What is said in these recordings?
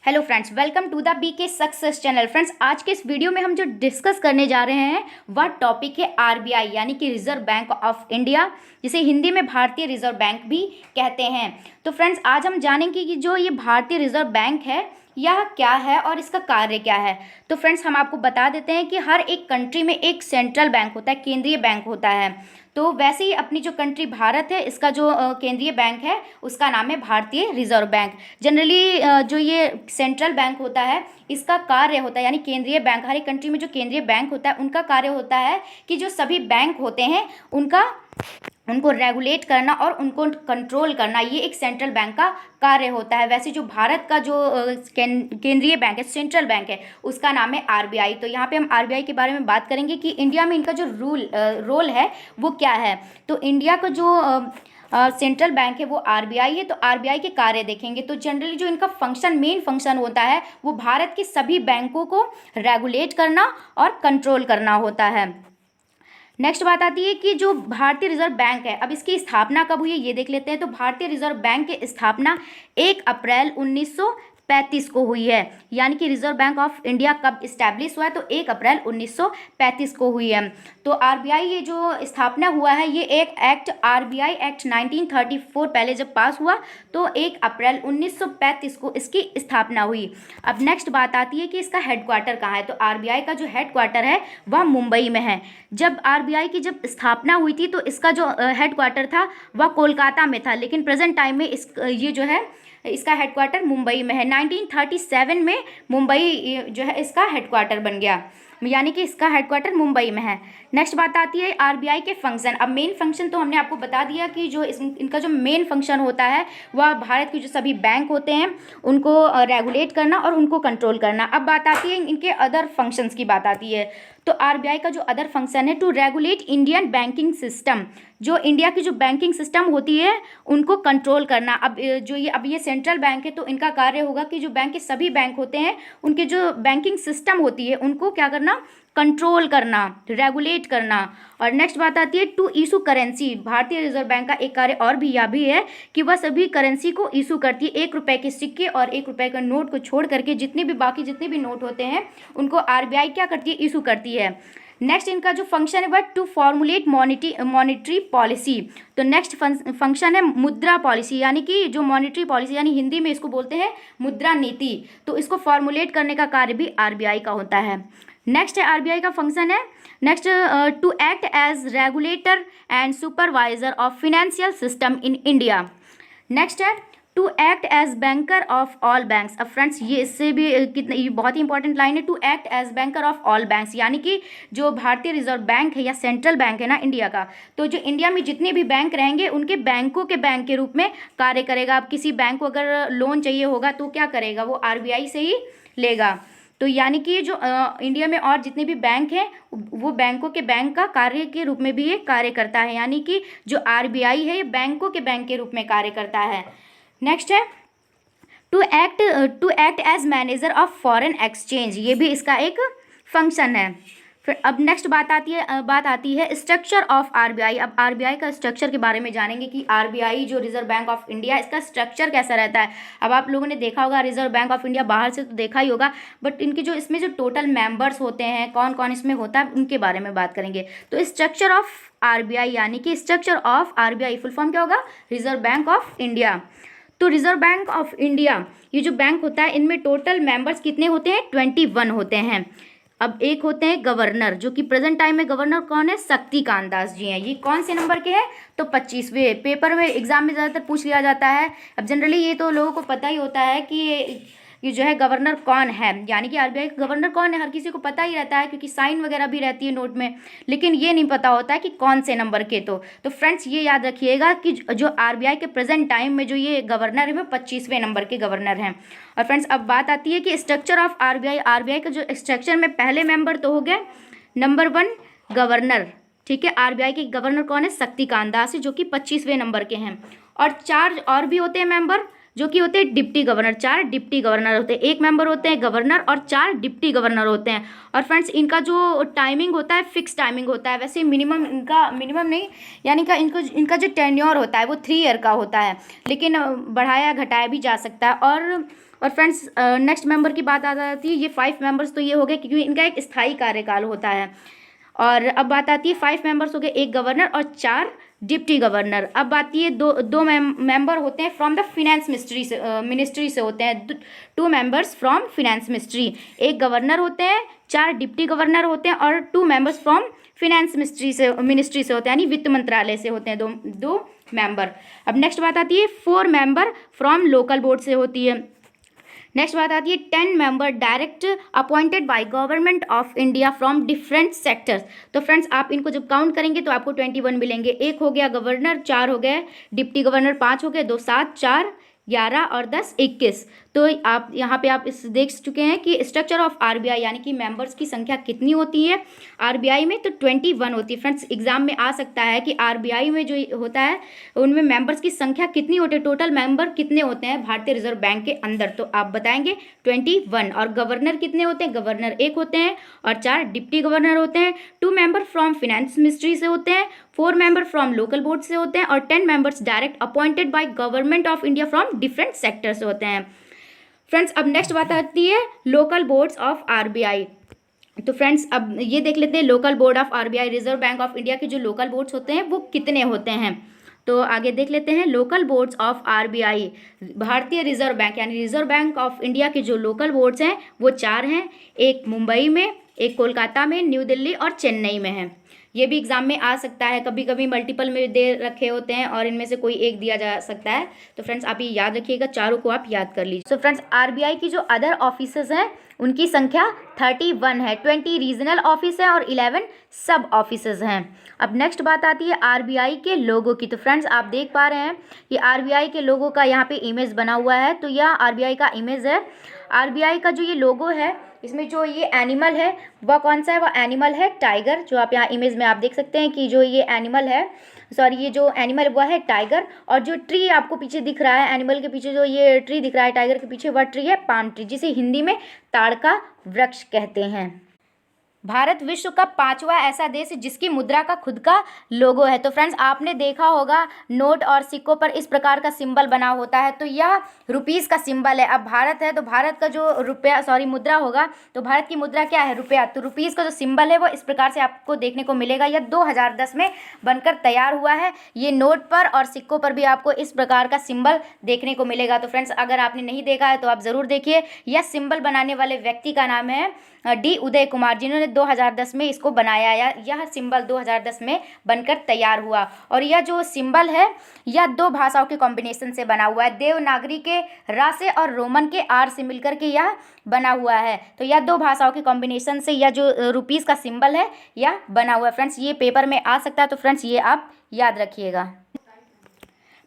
Hello friends, welcome to the BK success channel. Friends, आज के इस वीडियो में हम जो डिस्कस करने जा रहे हैं वह टॉपिक है आरबीआई यानी कि रिजर्व बैंक ऑफ इंडिया, जिसे हिंदी में भारतीय रिजर्व बैंक भी कहते हैं। तो फ्रेंड्स, आज हम जानेंगे कि जो ये भारतीय रिजर्व बैंक है यह क्या है और इसका कार्य क्या है। तो फ्रेंड्स, हम आपको बता देते हैं कि हर एक कंट्री में एक सेंट्रल बैंक होता है, केंद्रीय बैंक होता है। तो वैसे ही अपनी जो कंट्री भारत है, इसका जो केंद्रीय बैंक है उसका नाम है भारतीय रिजर्व बैंक। जनरली जो ये सेंट्रल बैंक होता है इसका कार्य होता है, यानी केंद्रीय बैंक, हर एक कंट्री में जो केंद्रीय बैंक होता है उनका कार्य होता है कि जो सभी बैंक होते हैं उनको रेगुलेट करना और उनको कंट्रोल करना, ये एक सेंट्रल बैंक का कार्य होता है। वैसे जो भारत का जो केंद्रीय बैंक है, सेंट्रल बैंक है, उसका नाम है आरबीआई। तो यहाँ पे हम आरबीआई के बारे में बात करेंगे कि इंडिया में इनका जो रोल है वो क्या है। तो इंडिया का जो सेंट्रल बैंक है वो आरबीआई है। तो आरबीआई के कार्य देखेंगे तो जनरली जो इनका मेन फंक्शन होता है वो भारत के सभी बैंकों को रेगुलेट करना और कंट्रोल करना होता है। नेक्स्ट बात आती है कि जो भारतीय रिजर्व बैंक है, अब इसकी स्थापना कब हुई है ये देख लेते हैं। तो भारतीय रिजर्व बैंक की स्थापना 1 अप्रैल 1935 को हुई है। यानी कि रिजर्व बैंक ऑफ इंडिया कब इस्टेब्लिश हुआ है, तो 1 अप्रैल 1935 को हुई है। तो आरबीआई ये जो स्थापना हुआ है, ये एक एक्ट आरबीआई एक्ट 1934 पहले जब पास हुआ तो 1 अप्रैल 1935 को इसकी स्थापना हुई। अब नेक्स्ट बात आती है कि इसका हेडक्वार्टर कहाँ है। तो आरबीआई का जो हेडक्वार्टर है वह मुंबई में है। जब आरबीआई की जब स्थापना हुई थी तो इसका जो हेडक्वार्टर था वह कोलकाता में था, लेकिन प्रेजेंट टाइम में ये जो है इसका हेडक्वार्टर मुंबई में है। 1937 में मुंबई जो है इसका हेडक्वार्टर बन गया, यानी कि इसका हेडक्वार्टर मुंबई में है। नेक्स्ट बात आती है आरबीआई के फंक्शन। अब मेन फंक्शन तो हमने आपको बता दिया कि जो इनका जो मेन फंक्शन होता है वह भारत के जो सभी बैंक होते हैं उनको रेगुलेट करना और उनको कंट्रोल करना। अब बात आती है इनके अदर फंक्शंस की बात आती है। तो आरबीआई का जो अदर फंक्शन है to regulate Indian banking system, जो इंडिया की जो बैंकिंग सिस्टम होती है उनको कंट्रोल करना। अब ये सेंट्रल बैंक है तो इनका कार्य होगा कि जो बैंक के सभी बैंक होते हैं उनके जो बैंकिंग सिस्टम होती है उनको क्या करना, कंट्रोल करना, रेगुलेट करना। और नेक्स्ट बात आती है टू इशू करेंसी। भारतीय रिजर्व बैंक का एक कार्य और भी यह भी है कि वह सभी करेंसी को इशू करती है। 1 रुपये के सिक्के और 1 रुपये का नोट को छोड़ करके जितने भी नोट होते हैं उनको आरबीआई क्या करती है, इशू करती है। नेक्स्ट इनका जो फंक्शन है वह टू फॉर्मुलेट मॉनिटरी पॉलिसी। तो नेक्स्ट फंक्शन है मुद्रा पॉलिसी, यानी कि जो मॉनिटरी पॉलिसी, यानी हिंदी में इसको बोलते हैं मुद्रा नीति। तो इसको फॉर्मुलेट करने का कार्य भी आरबीआई का होता है। नेक्स्ट है आरबीआई का फंक्शन है next to act as regulator and supervisor of financial system in India. Next है to act as banker of all banks. अब फ्रेंड्स, ये इससे भी ये बहुत ही इंपॉर्टेंट लाइन है, to act as banker of all banks, यानी कि जो भारतीय रिजर्व बैंक है या सेंट्रल बैंक है ना इंडिया का, तो जो इंडिया में जितने भी बैंक रहेंगे उनके बैंकों के बैंक के रूप में कार्य करेगा। अब किसी बैंक को अगर लोन चाहिए होगा तो क्या करेगा, वो आरबीआई से ही लेगा। तो यानी कि जो इंडिया में और जितने भी बैंक हैं वो बैंकों के बैंक का कार्य के रूप में भी ये कार्य करता है, यानी कि जो आरबीआई है ये बैंकों के बैंक के रूप में कार्य करता है। नेक्स्ट है to act as manager of foreign exchange, ये भी इसका एक फंक्शन है। फिर अब नेक्स्ट बात आती है स्ट्रक्चर ऑफ आरबीआई। अब आरबीआई का स्ट्रक्चर के बारे में जानेंगे कि आरबीआई जो रिजर्व बैंक ऑफ इंडिया, इसका स्ट्रक्चर कैसा रहता है। अब आप लोगों ने देखा होगा रिजर्व बैंक ऑफ इंडिया बाहर से तो देखा ही होगा, बट इनके जो इसमें जो टोटल मेंबर्स होते हैं, कौन कौन इसमें होता है, उनके बारे में बात करेंगे। तो स्ट्रक्चर ऑफ आरबीआई, यानी कि structure of RBI full form क्या होगा, रिजर्व बैंक ऑफ इंडिया। तो रिजर्व बैंक ऑफ इंडिया ये जो बैंक होता है इनमें टोटल मेंबर्स कितने होते हैं, 21 होते हैं। अब एक होते हैं गवर्नर, जो कि प्रेजेंट टाइम में गवर्नर कौन है, शक्तिकांत दास जी हैं। ये कौन से नंबर के हैं, तो 25वें। पेपर में एग्जाम में ज़्यादातर पूछ लिया जाता है। अब जनरली ये तो लोगों को पता ही होता है कि ये जो है गवर्नर कौन है, यानी कि आरबीआई का गवर्नर कौन है, हर किसी को पता ही रहता है क्योंकि साइन वगैरह भी रहती है नोट में, लेकिन ये नहीं पता होता है कि कौन से नंबर के। तो फ्रेंड्स, ये याद रखिएगा कि जो आरबीआई के प्रेजेंट टाइम में जो ये गवर्नर है वो 25वें नंबर के गवर्नर हैं। और फ्रेंड्स, अब बात आती है कि स्ट्रक्चर ऑफ आरबीआई। आरबीआई का जो स्ट्रक्चर में पहले मेंबर तो हो गए, नंबर 1 गवर्नर, ठीक है। आरबीआई के गवर्नर कौन है, शक्तिकांत दास, जो कि 25वें नंबर के हैं। और 4 और भी होते हैं मेंबर, जो कि होते हैं डिप्टी गवर्नर। 4 डिप्टी गवर्नर होते हैं, 1 मेंबर होते हैं गवर्नर और 4 डिप्टी गवर्नर होते हैं। और फ्रेंड्स इनका जो टाइमिंग होता है फिक्स टाइमिंग होता है, वैसे मिनिमम नहीं, यानी कि इनका जो टेन्योर होता है वो 3 ईयर का होता है, लेकिन बढ़ाया घटाया भी जा सकता है। और फ्रेंड्स नेक्स्ट मेंबर की बात आ जाती है, ये 5 मेंबर्स तो ये हो गए क्योंकि इनका एक स्थायी कार्यकाल होता है। और अब बात आती है 5 मेंबर्स हो गए, 1 गवर्नर और 4 डिप्टी गवर्नर। अब आती है दो मेंबर होते हैं फ्रॉम द फिनेंस मिनिस्ट्री से होते हैं, 2 members from finance ministry. 1 governor होते हैं, 4 डिप्टी गवर्नर होते हैं और 2 मेंबर्स फ्रॉम फिनेंस मिनिस्ट्री से होते हैं, यानी वित्त मंत्रालय से होते हैं दो मेंबर। अब नेक्स्ट बात आती है 4 मेंबर फ्रॉम लोकल बोर्ड से होती है। नेक्स्ट बात आती है 10 member direct appointed by government of India from different sectors. तो फ्रेंड्स आप इनको जब काउंट करेंगे तो आपको 21 मिलेंगे। 1 हो गया गवर्नर, 4 हो गए डिप्टी गवर्नर, 5 हो गए, 2 7, 4 11 और 10 21। तो आप यहाँ पे आप इस देख चुके हैं कि स्ट्रक्चर ऑफ आरबीआई यानी कि मेंबर्स की संख्या कितनी होती है आरबीआई में, तो 21 होती है। फ्रेंड्स एग्जाम में आ सकता है कि आरबीआई में जो होता है उनमें मेंबर्स की संख्या कितनी होती है, टोटल मेंबर कितने होते हैं भारतीय रिजर्व बैंक के अंदर, तो आप बताएंगे 21। और गवर्नर कितने होते हैं, गवर्नर 1 होते हैं और 4 डिप्टी गवर्नर होते हैं, 2 मेंबर फ्रॉम फिनेंस मिनिस्ट्री से होते हैं, 4 मेंबर फ्रॉम लोकल बोर्ड से होते हैं और 10 members direct appointed by government of India from different sector से होते हैं। फ्रेंड्स अब नेक्स्ट बात आती है लोकल बोर्ड्स ऑफ आरबीआई। तो फ्रेंड्स अब ये देख लेते हैं local board of RBI, reserve bank of India के जो लोकल बोर्ड्स होते हैं वो कितने होते हैं। तो आगे देख लेते हैं लोकल बोर्ड्स ऑफ आरबीआई, भारतीय रिजर्व बैंक यानी रिजर्व बैंक ऑफ इंडिया के जो लोकल बोर्ड्स हैं वो 4 हैं, 1 मुंबई में, 1 कोलकाता में, न्यू दिल्ली और चेन्नई में है। ये भी एग्जाम में आ सकता है, कभी कभी मल्टीपल में दे रखे होते हैं और इनमें से कोई एक दिया जा सकता है। तो फ्रेंड्स आप ये याद रखिएगा, चारों को आप याद कर लीजिए। तो फ्रेंड्स आरबीआई की जो अदर ऑफिसर्स हैं उनकी संख्या 31 है, 20 रीजनल ऑफिस है और 11 सब ऑफिसर्स हैं। अब नेक्स्ट बात आती है आरबीआई के लोगो की। तो फ्रेंड्स आप देख पा रहे हैं ये आरबीआई के लोगो का यहाँ पे इमेज बना हुआ है, तो यह आरबीआई का इमेज है। आरबीआई का जो ये लोगो है इसमें जो ये एनिमल है वह कौन सा है, वह एनिमल है टाइगर, जो आप यहाँ इमेज में आप देख सकते हैं कि जो ये एनिमल है, सॉरी ये जो एनिमल वह है टाइगर। और जो ट्री आपको पीछे दिख रहा है, एनिमल के पीछे जो ये ट्री दिख रहा है टाइगर के पीछे, वह ट्री है पाम ट्री, जिसे हिंदी में ताड़ का वृक्ष कहते हैं। भारत विश्व का 5वां ऐसा देश है जिसकी मुद्रा का खुद का लोगो है। तो फ्रेंड्स आपने देखा होगा नोट और सिक्कों पर इस प्रकार का सिंबल बना होता है, तो यह रुपीस का सिंबल है। अब भारत है तो भारत का जो मुद्रा होगा, तो भारत की मुद्रा क्या है, रुपया, तो रुपीस का जो सिंबल है वो इस प्रकार से आपको देखने को मिलेगा। यह 2010 में बनकर तैयार हुआ है। ये नोट पर और सिक्कों पर भी आपको इस प्रकार का सिंबल देखने को मिलेगा। तो फ्रेंड्स अगर आपने नहीं देखा है तो आप ज़रूर देखिए। यह सिंबल बनाने वाले व्यक्ति का नाम है डी उदय कुमार, जिन्होंने 2010 में इसको बनाया। यह सिंबल 2010 में बनकर तैयार हुआ। और यह जो सिंबल है यह 2 भाषाओं के कॉम्बिनेशन से बना हुआ है, देवनागरी के रा से और रोमन के आर से मिलकर के यह बना हुआ है। तो यह 2 भाषाओं के कॉम्बिनेशन से यह जो रुपीस का सिंबल है यह बना हुआ है। फ्रेंड्स ये पेपर में आ सकता है, तो फ्रेंड्स ये आप याद रखिएगा।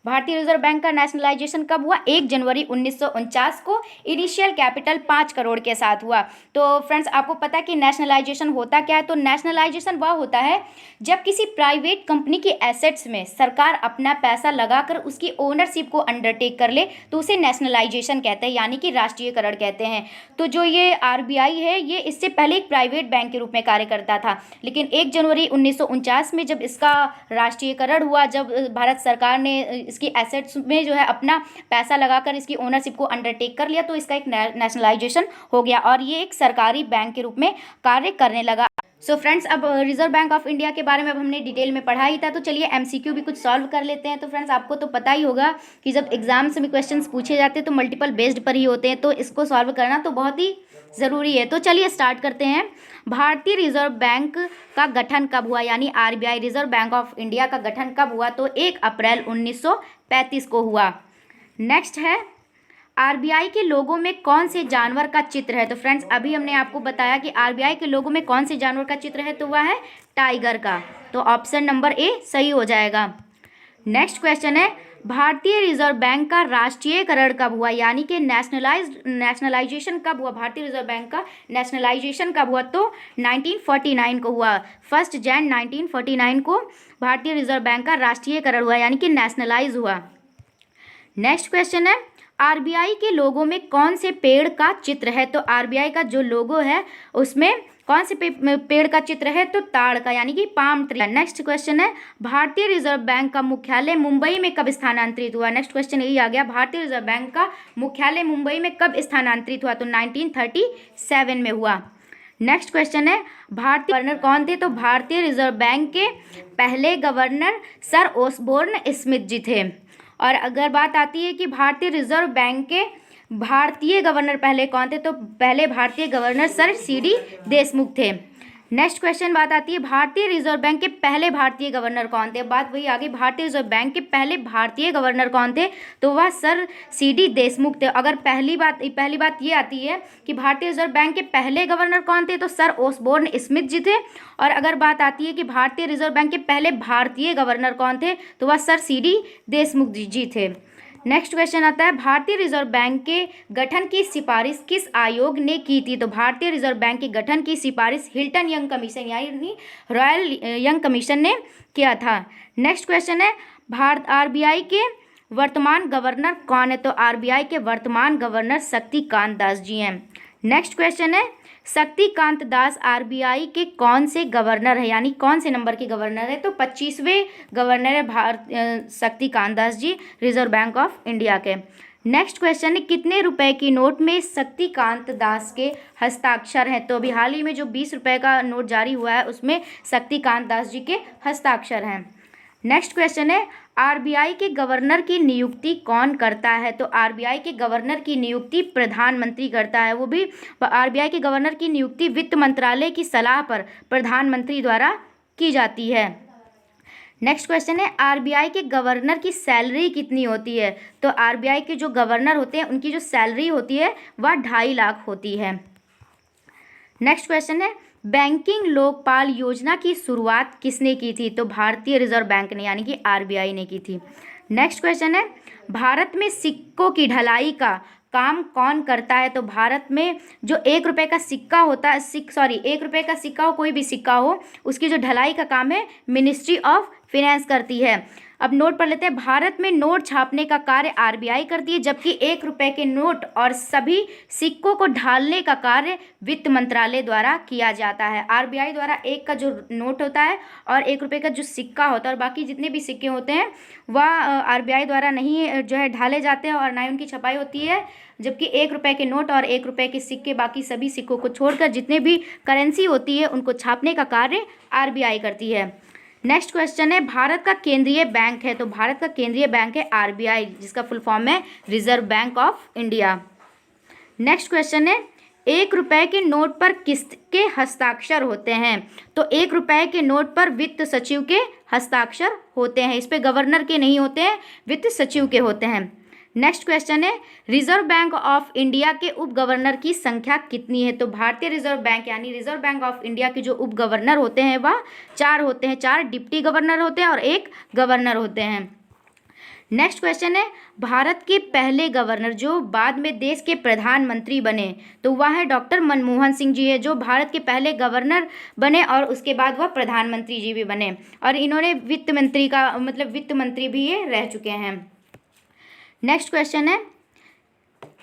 भारतीय रिजर्व बैंक का नेशनलाइजेशन कब हुआ, 1 जनवरी 1949 को इनिशियल कैपिटल 5 करोड़ के साथ हुआ। तो फ्रेंड्स आपको पता है कि नेशनलाइजेशन होता क्या है, तो नेशनलाइजेशन वह होता है जब किसी प्राइवेट कंपनी के एसेट्स में सरकार अपना पैसा लगाकर उसकी ओनरशिप को अंडरटेक कर ले तो उसे नेशनलाइजेशन कहते हैं, यानी कि राष्ट्रीयकरण कहते हैं। तो जो ये आरबीआई है ये इससे पहले एक प्राइवेट बैंक के रूप में कार्य करता था, लेकिन 1 जनवरी 1949 में जब इसका राष्ट्रीयकरण हुआ, जब भारत सरकार ने इसकी एसेट्स में जो है अपना पैसा लगाकर इसकी ओनरशिप को अंडरटेक कर लिया, तो इसका एक नेशनलाइजेशन हो गया और ये एक सरकारी बैंक के रूप में कार्य करने लगा। सो फ्रेंड्स अब रिजर्व बैंक ऑफ इंडिया के बारे में अब हमने डिटेल में पढ़ा ही था, तो चलिए एमसीक्यू भी कुछ सॉल्व कर लेते हैं। तो फ्रेंड्स आपको तो पता ही होगा कि जब एग्जाम्स में क्वेश्चंस पूछे जाते हैं तो मल्टीपल बेस्ड पर ही होते हैं, तो इसको सॉल्व करना तो बहुत ही ज़रूरी है। तो चलिए स्टार्ट करते हैं। भारतीय रिजर्व बैंक का गठन कब हुआ, यानी RBI reserve bank of India का गठन कब हुआ, तो 1 अप्रैल 1935 को हुआ। नेक्स्ट है आरबीआई के लोगों में कौन से जानवर का चित्र है। तो फ्रेंड्स अभी हमने आपको बताया कि आरबीआई के लोगों में कौन से जानवर का चित्र है, तो वह है टाइगर का। तो ऑप्शन नंबर ए सही हो जाएगा। नेक्स्ट क्वेश्चन है भारतीय रिजर्व बैंक का राष्ट्रीयकरण कब हुआ, यानी कि नेशनलाइजेशन कब हुआ, भारतीय रिजर्व बैंक का नेशनलाइजेशन कब हुआ, तो 1949 को हुआ। 1 जनवरी 1949 को भारतीय रिजर्व बैंक का राष्ट्रीयकरण हुआ, यानी कि नेशनलाइज हुआ। नेक्स्ट क्वेश्चन है आरबीआई के लोगो में कौन से पेड़ का चित्र है? तो आरबीआई का जो लोगो है उसमें कौन से पेड़ का चित्र है? तो ताड़ का, यानी कि पाम ट्री। नेक्स्ट क्वेश्चन है, भारतीय रिजर्व बैंक का मुख्यालय मुंबई में कब स्थानांतरित हुआ? नेक्स्ट क्वेश्चन यही आ गया, भारतीय रिजर्व बैंक का मुख्यालय मुंबई में कब स्थानांतरित हुआ? तो 1937 में हुआ। नेक्स्ट क्वेश्चन है, भारतीय गवर्नर कौन थे? तो भारतीय रिजर्व बैंक के पहले गवर्नर सर ओसबोर्न स्मिथ जी थे। और अगर बात आती है कि भारतीय रिजर्व बैंक के भारतीय गवर्नर पहले कौन थे? तो पहले भारतीय गवर्नर सर सीडी देशमुख थे। नेक्स्ट क्वेश्चन बात आती है, भारतीय रिजर्व बैंक के पहले भारतीय गवर्नर कौन थे? बात वही आ गई, भारतीय रिजर्व बैंक के पहले भारतीय गवर्नर कौन थे? तो वह सर सीडी देशमुख थे। अगर पहली बात ये आती है कि भारतीय रिजर्व बैंक के पहले गवर्नर कौन थे? तो सर ओसबोर्न स्मिथ जी थे। और अगर बात आती है कि भारतीय रिजर्व बैंक के पहले भारतीय गवर्नर कौन थे? तो वह सर सीडी देशमुख जी थे। नेक्स्ट क्वेश्चन आता है, भारतीय रिजर्व बैंक के गठन की सिफारिश किस आयोग ने की थी? तो भारतीय रिजर्व बैंक के गठन की सिफारिश हिल्टन यंग कमीशन यानी रॉयल यंग कमीशन ने किया था। नेक्स्ट क्वेश्चन है, आरबीआई के वर्तमान गवर्नर कौन है? तो आरबीआई के वर्तमान गवर्नर शक्तिकांत दास जी हैं। नेक्स्ट क्वेश्चन है, शक्तिकांत दास आरबीआई के कौन से गवर्नर है, यानी कौन से नंबर के गवर्नर है? तो 25वें गवर्नर है Shaktikanta Das ji reserve bank of India के। नेक्स्ट क्वेश्चन है, कितने रुपए की नोट में शक्तिकांत दास के हस्ताक्षर हैं? तो अभी हाल ही में जो 20 रुपए का नोट जारी हुआ है उसमें शक्तिकांत दास जी के हस्ताक्षर हैं। नेक्स्ट क्वेश्चन है, आरबीआई के गवर्नर की नियुक्ति कौन करता है? तो आरबीआई के गवर्नर की नियुक्ति प्रधानमंत्री करता है। वो भी आरबीआई के गवर्नर की नियुक्ति वित्त मंत्रालय की सलाह पर प्रधानमंत्री द्वारा की जाती है। नेक्स्ट क्वेश्चन है, आरबीआई के गवर्नर की सैलरी कितनी होती है? तो आरबीआई के जो गवर्नर होते हैं उनकी जो सैलरी होती है वह 2.5 लाख होती है। नेक्स्ट क्वेश्चन है, बैंकिंग लोकपाल योजना की शुरुआत किसने की थी? तो भारतीय रिजर्व बैंक ने यानी कि आरबीआई ने की थी। नेक्स्ट क्वेश्चन है, भारत में सिक्कों की ढलाई का काम कौन करता है? तो भारत में जो 1 रुपये का सिक्का होता है 1 रुपये का सिक्का हो, कोई भी सिक्का हो, उसकी जो ढलाई का काम है मिनिस्ट्री ऑफ फिनेंस करती है। अब नोट पढ़ लेते हैं, भारत में नोट छापने का कार्य आरबीआई करती है, जबकि 1 रुपये के नोट और सभी सिक्कों को ढालने का कार्य वित्त मंत्रालय द्वारा किया जाता है। आरबीआई द्वारा 1 का जो नोट होता है और 1 रुपये का जो सिक्का होता है और बाकी जितने भी सिक्के होते हैं वह आरबीआई द्वारा नहीं जो है ढाले जाते हैं और ना ही उनकी छपाई होती है, जबकि 1 रुपये के नोट और 1 रुपये के सिक्के बाकी सभी सिक्कों को छोड़कर जितने भी करेंसी होती है उनको छापने का कार्य आरबीआई करती है। नेक्स्ट क्वेश्चन है, भारत का केंद्रीय बैंक है? तो भारत का केंद्रीय बैंक है आरबीआई, जिसका फुल फॉर्म है reserve bank of India. Next question है, 1 रुपये के नोट पर किसके हस्ताक्षर होते हैं? तो 1 रुपये के नोट पर वित्त सचिव के हस्ताक्षर होते हैं। इस पे गवर्नर के नहीं होते हैं, वित्त सचिव के होते हैं। नेक्स्ट क्वेश्चन है, रिजर्व बैंक ऑफ इंडिया के उप गवर्नर की संख्या कितनी है? तो भारतीय रिजर्व बैंक यानी रिजर्व बैंक ऑफ इंडिया के जो उप गवर्नर होते हैं वह 4 होते हैं। 4 डिप्टी गवर्नर होते हैं और 1 गवर्नर होते हैं। नेक्स्ट क्वेश्चन है, भारत के पहले गवर्नर जो बाद में देश के प्रधानमंत्री बने तो वह है डॉक्टर मनमोहन सिंह जी है, जो भारत के पहले गवर्नर बने और उसके बाद वह प्रधानमंत्री जी भी बने और इन्होंने वित्त मंत्री भी ये रह चुके हैं। नेक्स्ट क्वेश्चन है,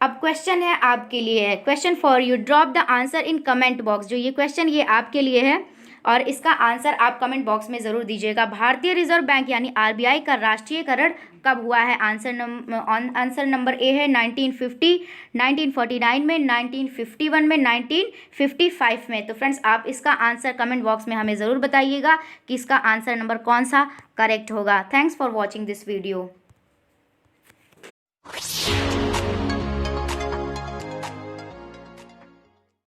अब क्वेश्चन है आपके लिए है, question for you, drop the answer in comment box. जो ये क्वेश्चन ये आपके लिए है और इसका आंसर आप कमेंट बॉक्स में ज़रूर दीजिएगा। भारतीय रिजर्व बैंक यानी आरबीआई का राष्ट्रीयकरण कब हुआ है? आंसर नंबर ए है 1950, 1949 में, 1951 में, 1955 में। तो फ्रेंड्स आप इसका आंसर कमेंट बॉक्स में हमें ज़रूर बताइएगा कि इसका आंसर नंबर कौन सा करेक्ट होगा। Thanks for watching this video.